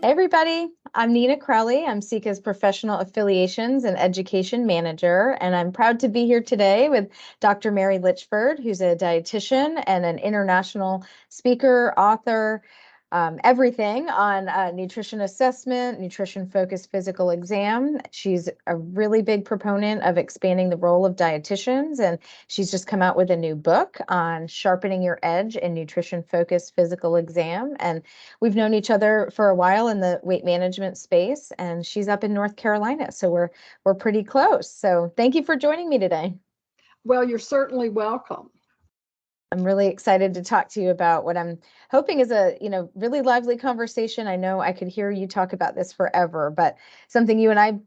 Hey everybody, I'm Nina Crowley. I'm Seeka's Professional Affiliations and Education Manager, and I'm proud to be here today with Dr. Mary Litchford, who's a dietitian and an international speaker, author, everything on nutrition assessment, nutrition-focused physical exam. She's a really big proponent of expanding the role of dietitians, and she's just come out with a new book on sharpening your edge in nutrition-focused physical exam. And we've known each other for a while in the weight management space, and she's up in North Carolina, so we're pretty close. So thank you for joining me today. Well, you're certainly welcome. I'm really excited to talk to you about what I'm hoping is a, really lively conversation. I know I could hear you talk about this forever, but something you and I,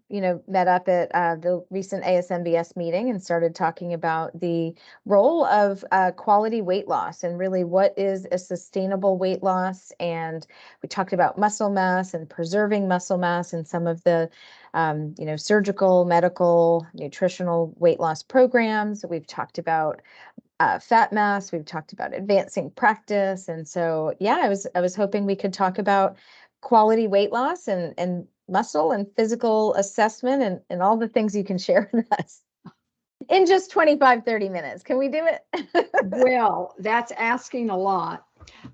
met up at the recent ASMBS meeting and started talking about the role of quality weight loss and really what is a sustainable weight loss. And we talked about muscle mass and preserving muscle mass and some of the surgical, medical, nutritional weight loss programs. We've talked about fat mass. We've talked about advancing practice. And so, yeah, I was hoping we could talk about quality weight loss and muscle and physical assessment and all the things you can share with us in just 25, 30 minutes. Can we do it? Well, that's asking a lot,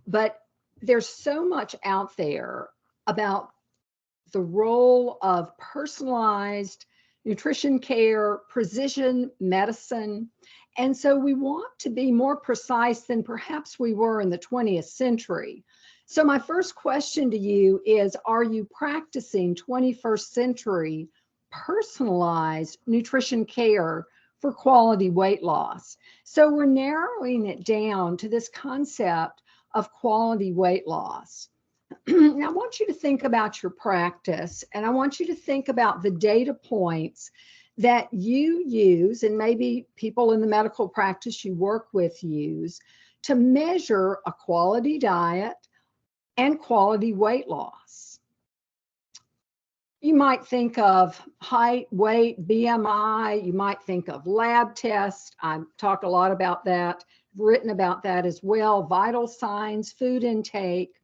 but there's so much out there about the role of personalized nutrition care, precision medicine. And so we want to be more precise than perhaps we were in the 20th century. So my first question to you is, are you practicing 21st century personalized nutrition care for quality weight loss? So we're narrowing it down to this concept of quality weight loss. Now, I want you to think about your practice, and I want you to think about the data points that you use, and maybe people in the medical practice you work with use, to measure a quality diet and quality weight loss. You might think of height, weight, BMI. You might think of lab tests. I've talked a lot about that, written about that as well, vital signs, food intake.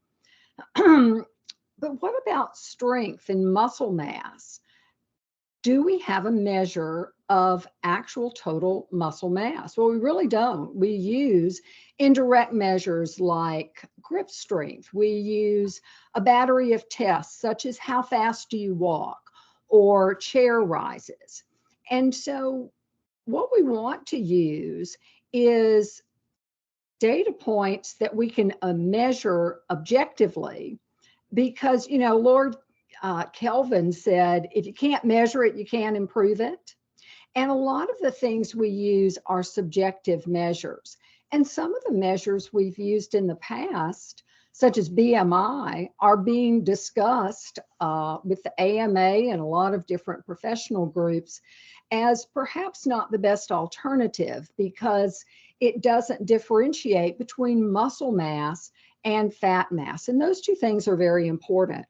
But what about strength and muscle mass? Do we have a measure of actual total muscle mass? Well, we really don't. We use indirect measures like grip strength. We use a battery of tests, such as how fast do you walk or chair rises. And so what we want to use is data points that we can measure objectively, because, Lord Kelvin said, if you can't measure it, you can't improve it. And a lot of the things we use are subjective measures. And some of the measures we've used in the past, such as BMI, are being discussed with the AMA and a lot of different professional groups as perhaps not the best alternative, because it doesn't differentiate between muscle mass and fat mass. And those two things are very important.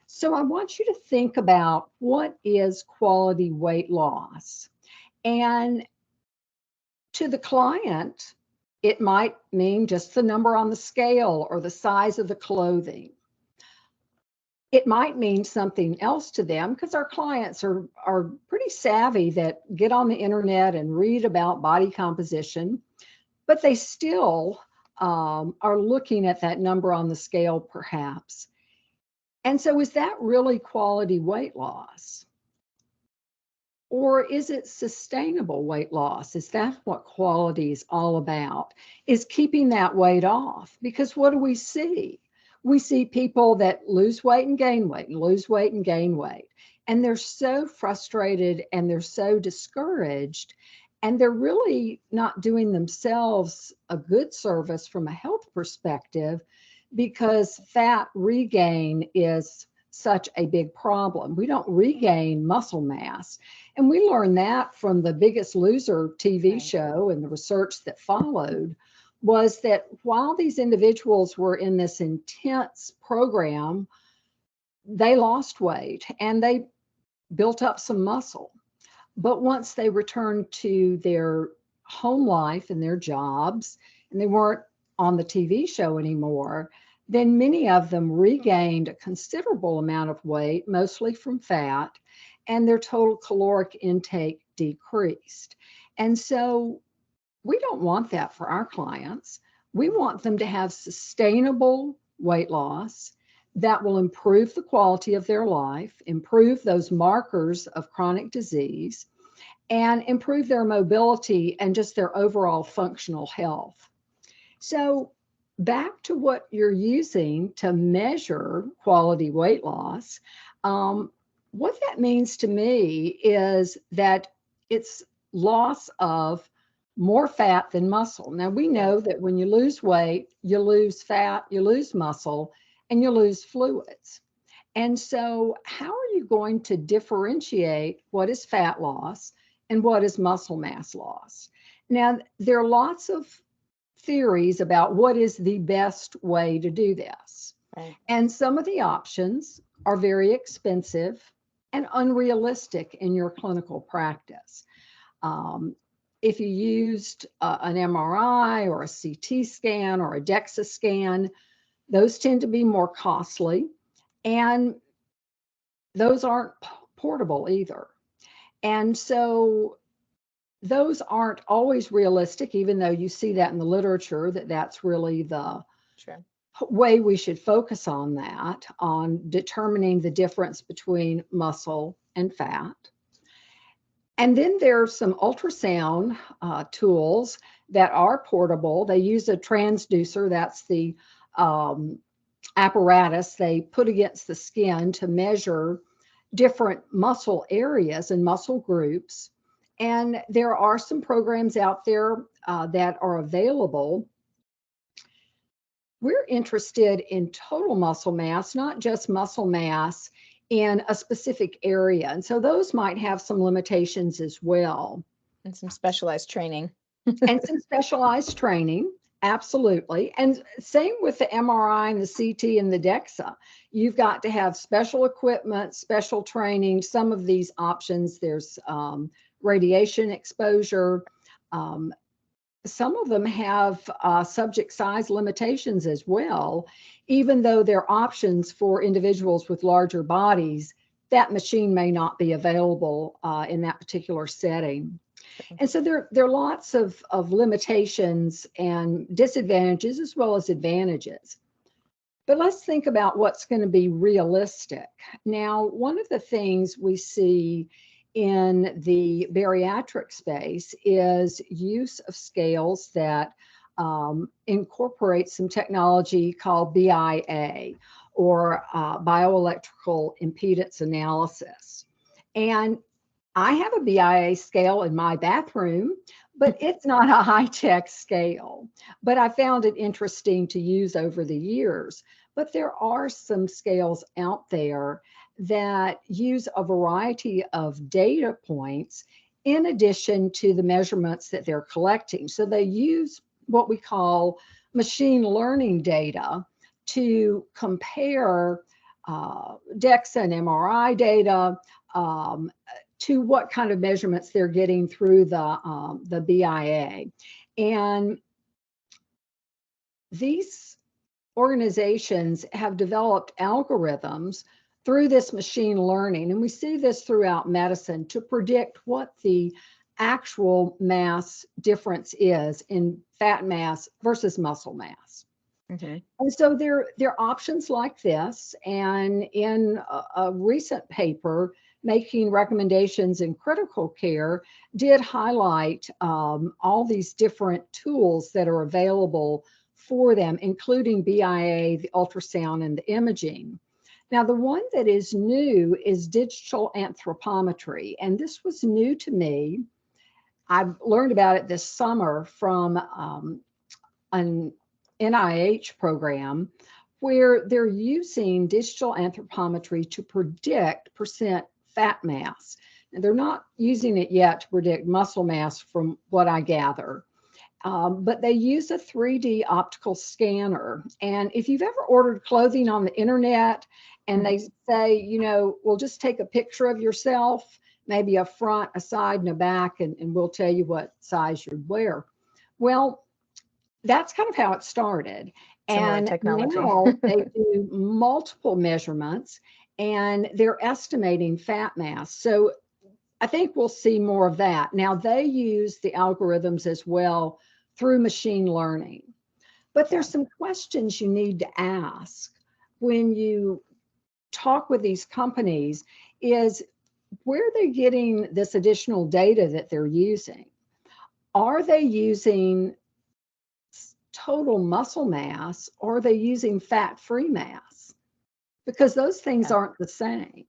So I want you to think about, what is quality weight loss? And to the client, it might mean just the number on the scale or the size of the clothing. It might mean something else to them, because our clients are pretty savvy, that get on the internet and read about body composition, but they still are looking at that number on the scale perhaps. And so is that really quality weight loss? Or is it sustainable weight loss? Is that what quality is all about? Is keeping that weight off? Because what do we see? We see people that lose weight and gain weight and lose weight and gain weight. And they're so frustrated and they're so discouraged, and they're really not doing themselves a good service from a health perspective, because fat regain is such a big problem. We don't regain muscle mass. And we learned that from the Biggest Loser TV show, and the research that followed was that while these individuals were in this intense program, they lost weight and they built up some muscle. But once they returned to their home life and their jobs, and they weren't on the TV show anymore, then many of them regained a considerable amount of weight, mostly from fat, and their total caloric intake decreased. And so we don't want that for our clients. We want them to have sustainable weight loss that will improve the quality of their life, improve those markers of chronic disease, and improve their mobility and just their overall functional health. So back to what you're using to measure quality weight loss, what that means to me is that it's loss of more fat than muscle. Now, we know that when you lose weight, you lose fat, you lose muscle, and you lose fluids. And so how are you going to differentiate what is fat loss and what is muscle mass loss? Now, there are lots of theories about what is the best way to do this. Right. And some of the options are very expensive and unrealistic in your clinical practice. If you used an MRI or a CT scan or a DEXA scan, those tend to be more costly, and those aren't portable either. And so those aren't always realistic, even though you see that in the literature, that that's really the Sure. way we should focus on that, on determining the difference between muscle and fat. And then there's some ultrasound tools that are portable. They use a transducer, that's the apparatus they put against the skin to measure different muscle areas and muscle groups. And there are some programs out there that are available. We're interested in total muscle mass, not just muscle mass in a specific area. And so those might have some limitations as well. And some specialized training. And some specialized training, absolutely. And same with the MRI and the CT and the DEXA. You've got to have special equipment, special training. Some of these options, there's radiation exposure. Some of them have subject size limitations as well. Even though they're options for individuals with larger bodies, that machine may not be available in that particular setting. And so there are lots of limitations and disadvantages as well as advantages. But let's think about what's going to be realistic. Now, one of the things we see in the bariatric space is use of scales that incorporate some technology called BIA, or bioelectrical impedance analysis. And I have a BIA scale in my bathroom, but it's not a high-tech scale. But I found it interesting to use over the years. But there are some scales out there that use a variety of data points in addition to the measurements that they're collecting. So they use what we call machine learning data to compare DEXA and MRI data to what kind of measurements they're getting through the BIA. And these organizations have developed algorithms through this machine learning, and we see this throughout medicine, to predict what the actual mass difference is in fat mass versus muscle mass. Okay. And so there are options like this. And in a recent paper, Making Recommendations in Critical Care, did highlight all these different tools that are available for them, including BIA, the ultrasound, and the imaging. Now, the one that is new is digital anthropometry, and this was new to me. I learned about it this summer from an NIH program where they're using digital anthropometry to predict percent fat mass. And they're not using it yet to predict muscle mass from what I gather. But they use a 3D optical scanner. And if you've ever ordered clothing on the internet and they say, you know, we'll just take a picture of yourself, maybe a front, a side, and a back, and we'll tell you what size you'd wear. Well, that's kind of how it started. Similar And technology. now they do multiple measurements and they're estimating fat mass. So I think we'll see more of that. Now they use the algorithms as well through machine learning. But Yeah. there's some questions you need to ask when you talk with these companies is where are they getting this additional data that they're using? Are they using total muscle mass or are they using fat-free mass? Because those things Yeah. aren't the same.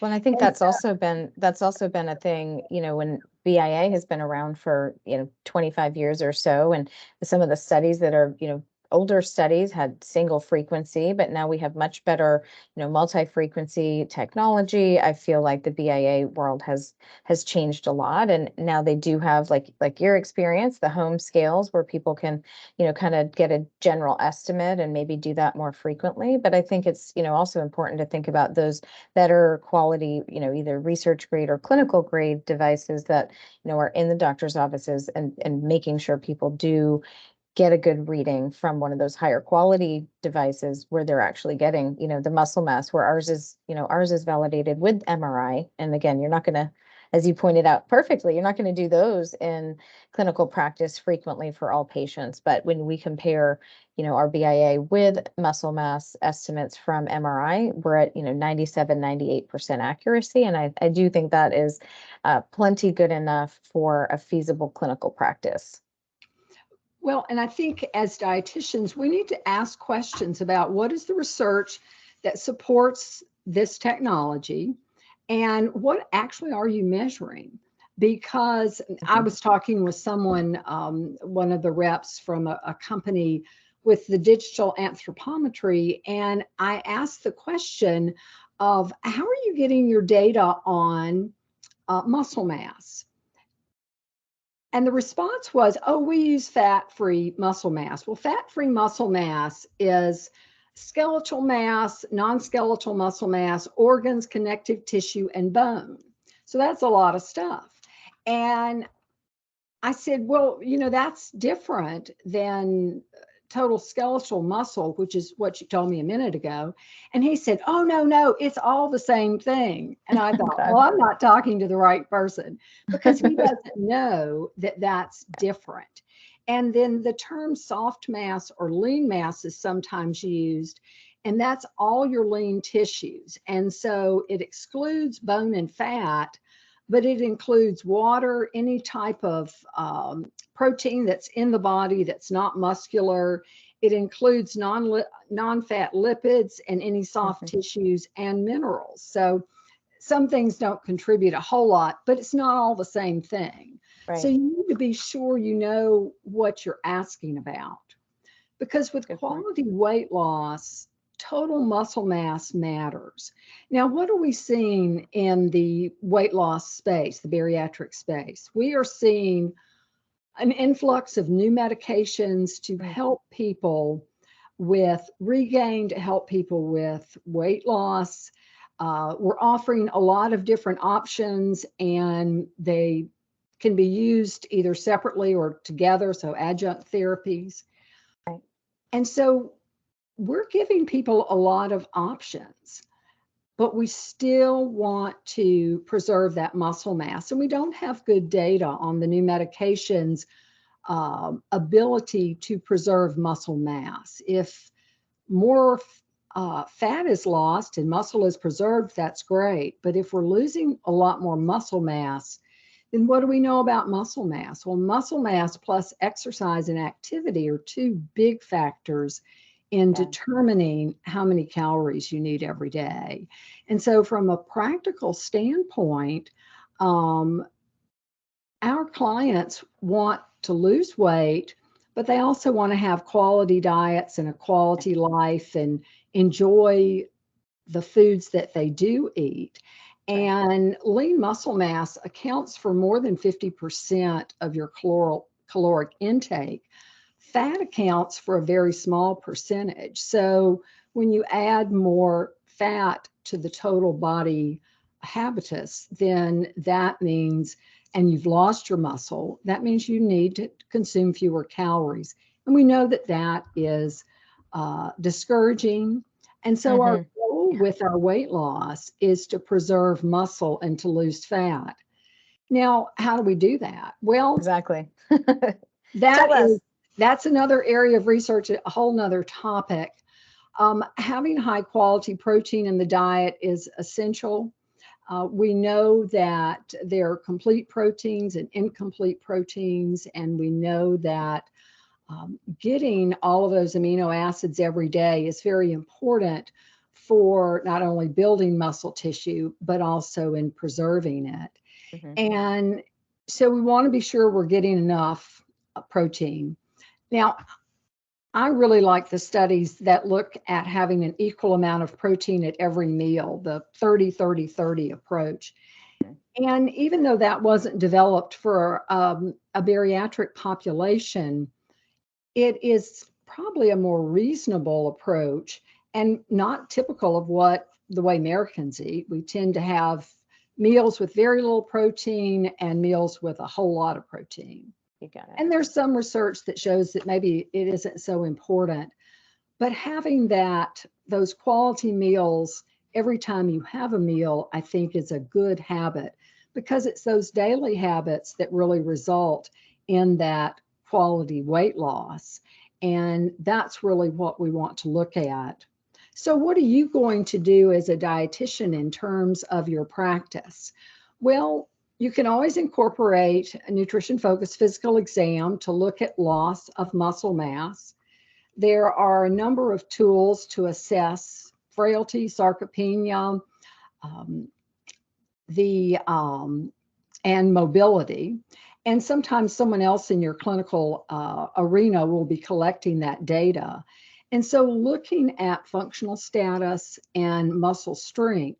Well, I think And that's also been a thing, when BIA has been around for, 25 years or so, and some of the studies that are, older studies had single frequency, but now we have much better, multi-frequency technology. I feel like the BIA world has changed a lot, and now they do have like your experience, the home scales where people can, kind of get a general estimate and maybe do that more frequently. But I think it's, also important to think about those better quality, either research grade or clinical grade devices that, are in the doctor's offices, and making sure people do get a good reading from one of those higher quality devices where they're actually getting, the muscle mass, where ours is validated with MRI. And again, you're not going to, as you pointed out perfectly, you're not going to do those in clinical practice frequently for all patients. But when we compare, our BIA with muscle mass estimates from MRI, we're at, 97, 98% accuracy. And I do think that is plenty good enough for a feasible clinical practice. well, and I think as dietitians, we need to ask questions about what is the research that supports this technology and what actually are you measuring? Because I Mhm. was talking with someone, one of the reps from a company with the digital anthropometry, and I asked the question of how are you getting your data on muscle mass? And the response was, oh, we use fat-free muscle mass. Well, fat-free muscle mass is skeletal mass, non-skeletal muscle mass, organs, connective tissue, and bone. So that's a lot of stuff. And I said, well, that's different than total skeletal muscle, which is what you told me a minute ago. And he said, oh, no, no, it's all the same thing. And I thought, Okay. well, I'm not talking to the right person because he doesn't know that that's different. And then the term soft mass or lean mass is sometimes used, and that's all your lean tissues. And so it excludes bone and fat, but it includes water, any type of protein that's in the body that's not muscular. It includes non-fat lipids and any soft Mhm. tissues and minerals. So some things don't contribute a whole lot, but it's not all the same thing. So Right. you need to be sure you know what you're asking about. Because with Good point. quality weight loss, total muscle mass matters. Now, what are we seeing in the weight loss space, the bariatric space? We are seeing an influx of new medications to Mm. help people with regain, to help people with weight loss. We're offering a lot of different options, and they can be used either separately or together, so adjunct therapies. Right. And so we're giving people a lot of options, but we still want to preserve that muscle mass. And we don't have good data on the new medications' ability to preserve muscle mass. If more fat is lost and muscle is preserved, that's great. But if we're losing a lot more muscle mass, then what do we know about muscle mass? Well, muscle mass plus exercise and activity are two big factors in Yeah. determining how many calories you need every day. And so, from a practical standpoint, um, our clients want to lose weight, but they also want to have quality diets and a quality life and enjoy the foods that they do eat. Right. And lean muscle mass accounts for more than 50% of your caloric intake. Fat accounts for a very small percentage. So when you add more fat to the total body habitus, then that means, and you've lost your muscle, that means you need to consume fewer calories. And we know that that is discouraging. And so our goal with our weight loss is to preserve muscle and to lose fat. Now, how do we do that? Well, Exactly. that's another area of research, a whole nother topic. Having high quality protein in the diet is essential. We know that there are complete proteins and incomplete proteins, and we know that getting all of those amino acids every day is very important for not only building muscle tissue, but also in preserving it. And so we want to be sure we're getting enough protein. Now, I really like the studies that look at having an equal amount of protein at every meal, the 30-30-30 approach. And even though that wasn't developed for a bariatric population, it is probably a more reasonable approach and not typical of the way Americans eat. We tend to have meals with very little protein and meals with a whole lot of protein. You got it. And there's some research that shows that maybe it isn't so important, but having those quality meals every time you have a meal, I think is a good habit, because it's those daily habits that really result in that quality weight loss. And that's really what we want to look at. So what are you going to do as a dietitian in terms of your practice? Well, you can always incorporate a nutrition-focused physical exam to look at loss of muscle mass. There are a number of tools to assess frailty, sarcopenia, and mobility. And sometimes someone else in your clinical arena will be collecting that data. And so looking at functional status and muscle strength,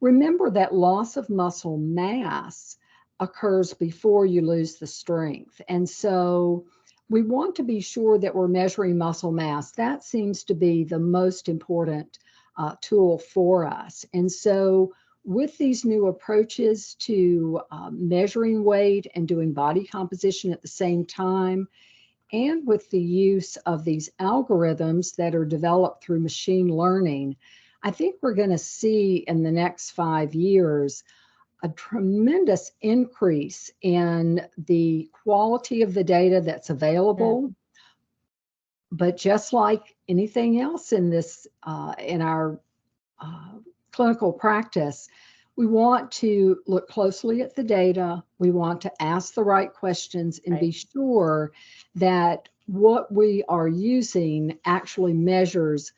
remember that loss of muscle mass occurs before you lose the strength. And so we want to be sure that we're measuring muscle mass. That seems to be the most important tool for us. And so with these new approaches to measuring weight and doing body composition at the same time, and with the use of these algorithms that are developed through machine learning, I think we're going to see in the next 5 years a tremendous increase in the quality of the data that's available. But just like anything else in this, in our clinical practice, we want to look closely at the data. We want to ask the right questions and be sure that what we are using actually measures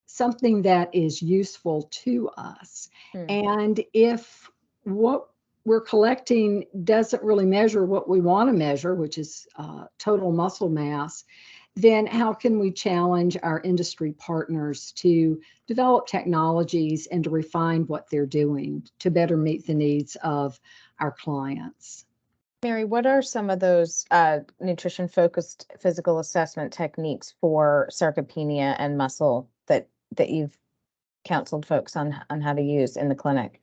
something that is useful to us. And if what we're collecting doesn't really measure what we want to measure, which is total muscle mass, then how can we challenge our industry partners to develop technologies and to refine what they're doing to better meet the needs of our clients? Mary, what are some of those nutrition-focused physical assessment techniques for sarcopenia and muscle that you've counseled folks on how to use in the clinic?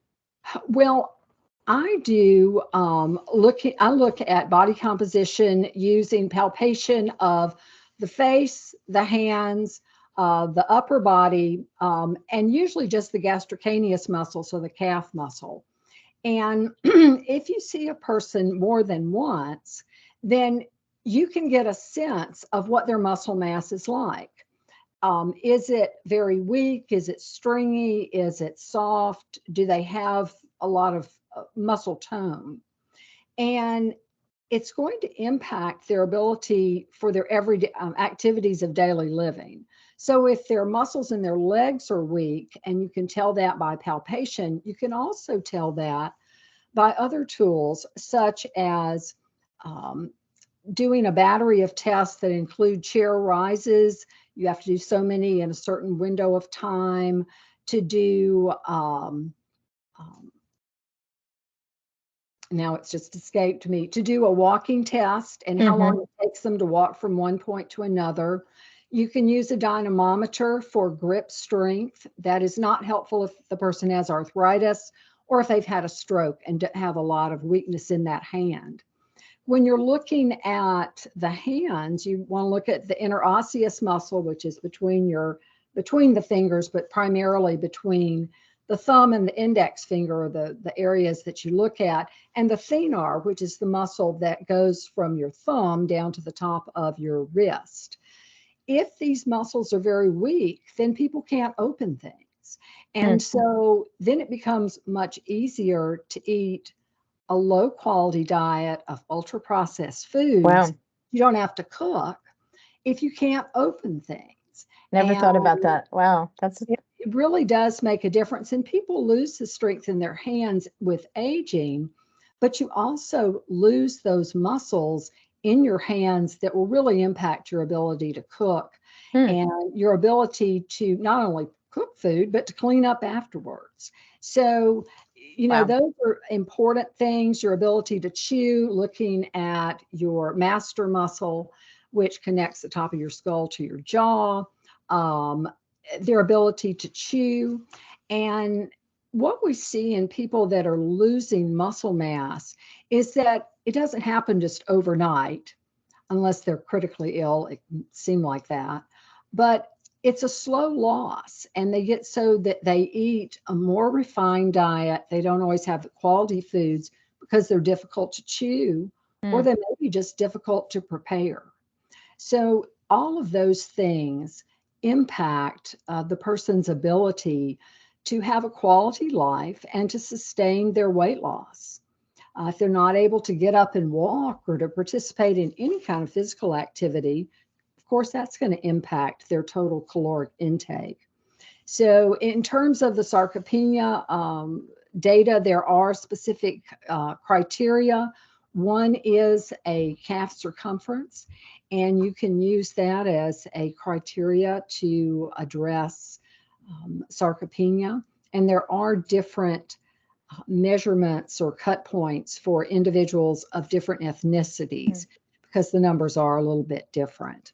Well, I do I look at body composition using palpation of the face, the hands, the upper body, and usually just the gastrocnemius muscle, so the calf muscle. And if you see a person more than once, then you can get a sense of what their muscle mass is like. Is it very weak? Is it stringy? Is it soft? Do they have a lot of muscle tone? And it's going to impact their ability for their everyday activities of daily living. So if their muscles in their legs are weak, and you can tell that by palpation, you can also tell that by other tools, such as doing a battery of tests that include chair rises. You have to do so many in a certain window of time to do now it's just escaped me, to do a walking test and how long it takes them to walk from one point to another. You can use a dynamometer for grip strength. That is not helpful if the person has arthritis or if they've had a stroke and have a lot of weakness in that hand. when you're looking at the hands, you want to look at the interosseous muscle, which is between the fingers, but primarily between the thumb and the index finger, the areas that you look at, and the thenar, which is the muscle that goes from your thumb down to the top of your wrist. If these muscles are very weak, then people can't open things. And so then it becomes much easier to eat a low quality diet of ultra processed foods. Wow. You don't have to cook if you can't open things. Never thought And about that. Wow. That's it really does make a difference. And people lose the strength in their hands with aging, but you also lose those muscles in your hands that will really impact your ability to cook and your ability to not only cook food, but to clean up afterwards. So, wow. those are important things. Your ability to chew, looking at your master muscle, which connects the top of your skull to your jaw, their ability to chew. And what we see in people that are losing muscle mass is that it doesn't happen just overnight, unless they're critically ill. It can seem like that. But it's a slow loss, and they get so that they eat a more refined diet. They don't always have the quality foods because they're difficult to chew, or they may be just difficult to prepare. So all of those things impact the person's ability to have a quality life and to sustain their weight loss. If they're not able to get up and walk or to participate in any kind of physical activity, of course, that's going to impact their total caloric intake. So in terms of the sarcopenia data, there are specific criteria. One is a calf circumference, and you can use that as a criteria to address sarcopenia. And there are different measurements or cut points for individuals of different ethnicities because the numbers are a little bit different.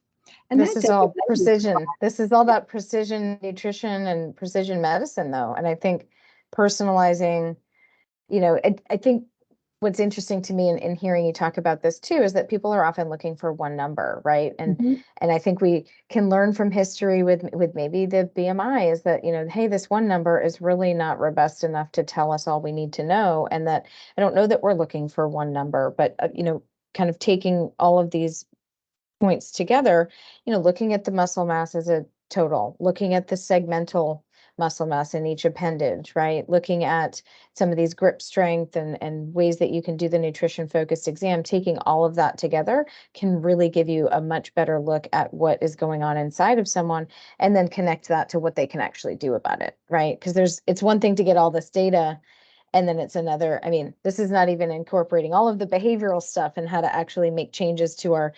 And This that is all precision. This is all about precision nutrition and precision medicine, though. And I think personalizing, I think what's interesting to me in hearing you talk about this too is that people are often looking for one number, right? And I think we can learn from history with maybe the BMI is that, hey, this one number is really not robust enough to tell us all we need to know. And that I don't know that we're looking for one number, but kind of taking all of these points together, looking at the muscle mass as a total, looking at the segmental muscle mass in each appendage, right? Looking at some of these grip strength and ways that you can do the nutrition focused exam, taking all of that together can really give you a much better look at what is going on inside of someone and then connect that to what they can actually do about it, right? Because it's one thing to get all this data and then it's another, this is not even incorporating all of the behavioral stuff and how to actually make changes to our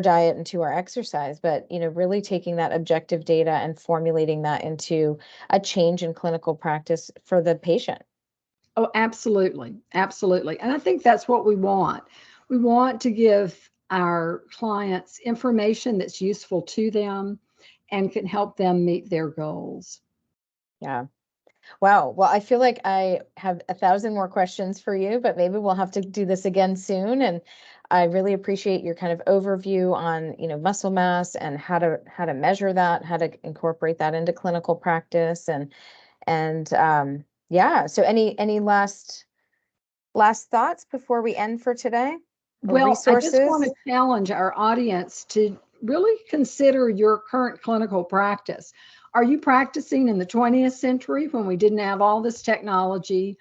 diet and to our exercise, but really taking that objective data and formulating that into a change in clinical practice for the patient. Oh, absolutely. Absolutely. And I think that's what we want. We want to give our clients information that's useful to them and can help them meet their goals. Yeah. Wow. Well, I feel like I have 1,000 more questions for you, but maybe we'll have to do this again soon. And I really appreciate your kind of overview on, muscle mass and how to measure that, how to incorporate that into clinical practice. And yeah. So any last thoughts before we end for today? Or Well, I just want resources? to challenge our audience to really consider your current clinical practice. Are you practicing in the 20th century when we didn't have all this technology?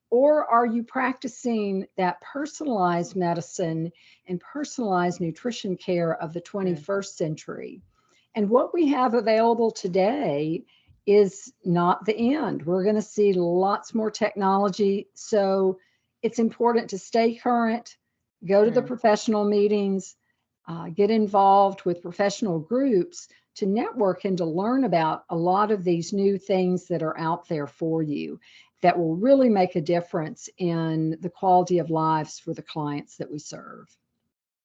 Or are you practicing that personalized medicine and personalized nutrition care of the 21st century? And what we have available today is not the end. We're going to see lots more technology. So it's important to stay current, go to the professional meetings, get involved with professional groups to network and to learn about a lot of these new things that are out there for you that will really make a difference in the quality of lives for the clients that we serve.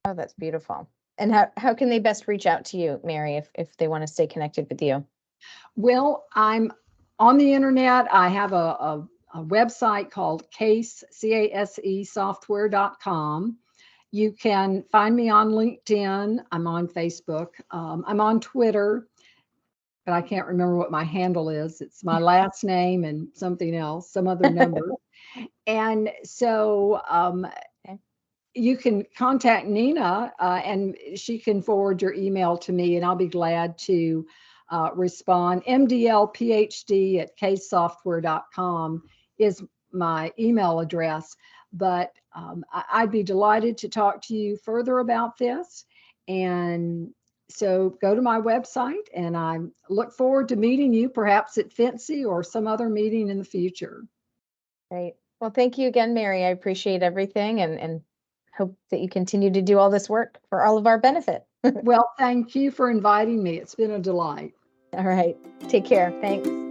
Oh, that's beautiful. And how can they best reach out to you, Mary, if they want to stay connected with you? Well, I'm on the internet. I have a website called CASE, CASE software.com. You can find me on LinkedIn. I'm on Facebook. I'm on Twitter, but I can't remember what my handle is. It's my last name and something else, some other number. And so Okay. you can contact Nina and she can forward your email to me, and I'll be glad to respond. mdlphd@casesoftware.com is my email address. But I'd be delighted to talk to you further about this. And so go to my website, and I look forward to meeting you, perhaps at FNCE or some other meeting in the future. Great. Well, thank you again, Mary. I appreciate everything and hope that you continue to do all this work for all of our benefit. Well, thank you for inviting me. It's been a delight. All right. Take care. Thanks.